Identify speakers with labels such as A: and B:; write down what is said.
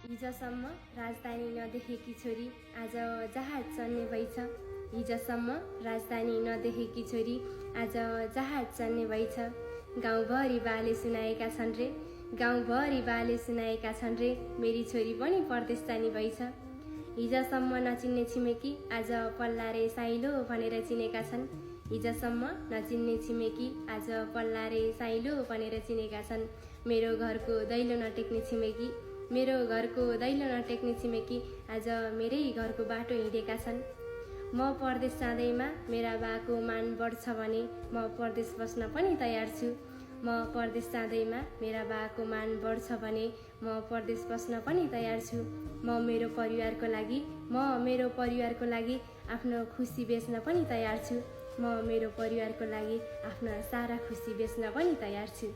A: हिजोसम्म राजधानी नदेखेकी छोरी आज जहाज चल्ने भइछ। हिजोसम्म राजधानी नदेखेकी छोरी आज जहाज चल्ने भइछ। गाउँभरि बाले सुनाएका छन् रे, गाउँभरि बाले सुनाएका छन् रे, मेरी छोरी पनि परदेश जाने भइछ। हिजोसम्म नचिन्ने छिमेकी आज पल्ला रे साइलो भनेर चिनेका छन्। हिजोसम्म नचिन्ने छिमेकी आज पल्ला रे साइलो भनेर चिनेका छन्। मेरो घरको दैलो नटेक्ने छिमेकी, मेरो घरको दैलो नटेक्ने छिमेकी आज मेरै घरको बाटो हिँडेका छन्। म परदेश जाँदैमा मेरा बाको मान बढ्छ भने म परदेश बस्न पनि तयार छु। म परदेश जाँदैमा मेरा बाको मान बढ्छ भने म परदेश बस्न पनि तयार छु। म मेरो परिवारको लागि आफ्नो खुसी बेच्न पनि तयार छु। म मेरो परिवारको लागि आफ्ना सारा खुसी बेच्न पनि तयार छु।